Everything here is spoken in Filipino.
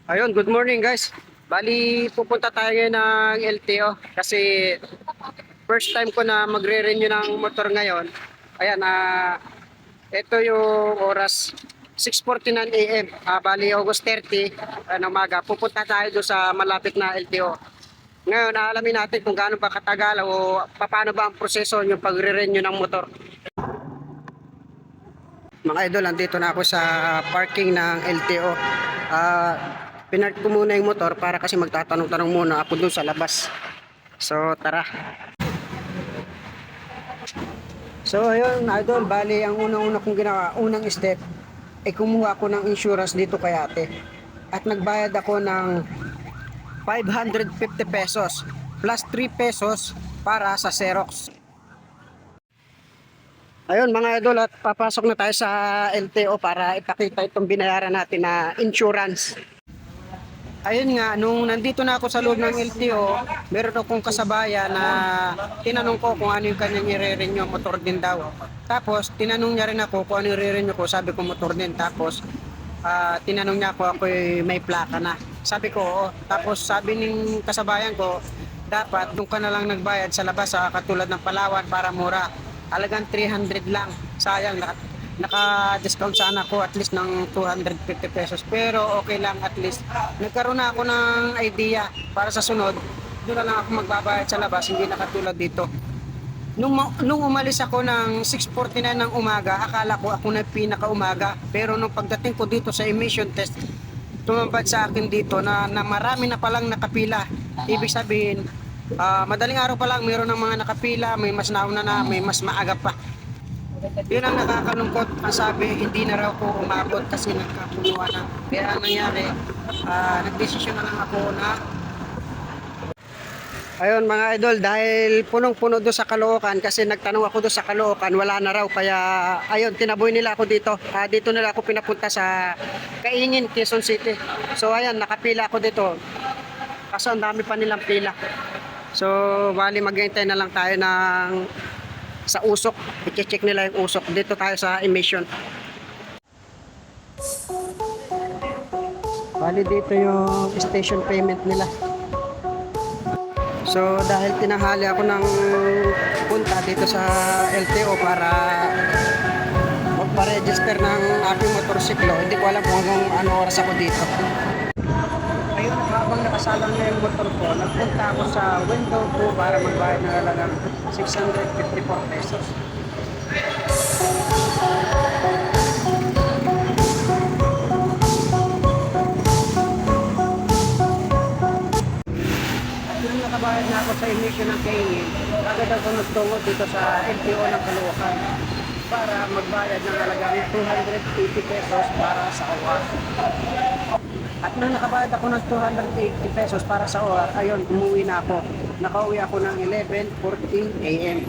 Ayun, good morning guys. Bali, pupunta tayo ngayon ng LTO kasi first time ko na magre-renew ng motor ngayon. Ayan, ito yung oras 6:49 AM. Bali, August 30 ng umaga. Pupunta tayo doon sa malapit na LTO. Ngayon, aalamin natin kung gaano ba katagal o paano ba ang proseso yung pagre-renew ng motor. Mga idol, nandito na ako sa parking ng LTO. Pinark ko muna yung motor para kasi magtatanong-tanong muna ako dun sa labas. So, tara. So, ayun, idol, bali, ang unang-una kong ginawa, unang step, ay kumuha ako ng insurance dito kay ate. At nagbayad ako ng 550 pesos plus 3 pesos para sa Xerox. Ayun mga idol, at papasok na tayo sa LTO para ipakita itong binayaran natin na insurance. Ayun nga, nung nandito na ako sa loob ng LTO, meron akong kasabayan na tinanong ko kung ano yung kanyang i-renew, motor din daw. Tapos, tinanong niya rin ako kung ano yung i-renew ko, sabi ko motor din. Tapos, tinanong niya ako may plaka na. Sabi ko, oo. Tapos, sabi ng kasabayan ko, dapat doon ka na lang nagbayad sa labas, katulad ng Palawan para mura. Halagang 300 lang. Sayang, naka-discount sana ako at least ng 250 pesos. Pero okay lang, at least nagkaroon na ako ng idea para sa sunod. Doon na lang ako magbabayad sa labas, hindi na katulad dito. Nung umalis ako ng 6:49 ng umaga, akala ko ako na pinakaumaga. Pero nung pagdating ko dito sa emission test, tumambad sa akin dito na marami na palang nakapila. Ibig sabihin, madaling araw pa lang mayroon ng mga nakapila, may mas nauna na, may mas maaga pa. Yun ang nakakalungkot. Ang sabi, hindi na raw po umabot kasi nagkapunuan na. Kaya ang nangyari, nagdesisyon na lang ako na ayun mga idol, dahil punong-puno doon sa Caloocan, kasi nagtanong ako doon sa Caloocan, wala na raw, kaya ayun, tinaboy nila ako dito. Dito nila ako pinapunta sa Kaingin, Quezon City. So ayan, nakapila ako dito. Kaso ang dami pa nilang pila. So bali, maghintay na lang tayo sa usok. I-check nila yung usok. Dito tayo sa emission. Bali, dito yung station payment nila. So dahil tinahali ako ng punta dito sa LTO para magpa-register ng aking motorsiklo, hindi ko alam kung hanggang ano oras ako dito. Ayun, habang nakasalang na yung motor ko, nagpunta ako sa window 2 para magbayad ng halagang 654 pesos. At nung nakabayad na ako sa emission ng kaingin, agad ako nagtungo dito sa LTO ng Caloocan para magbayad ng halagang 280 pesos para sa OR. At nung nakabayad ako ng 280 pesos para sa OR, ayun, umuwi na ako. Nakauwi ako ng 11:14 AM.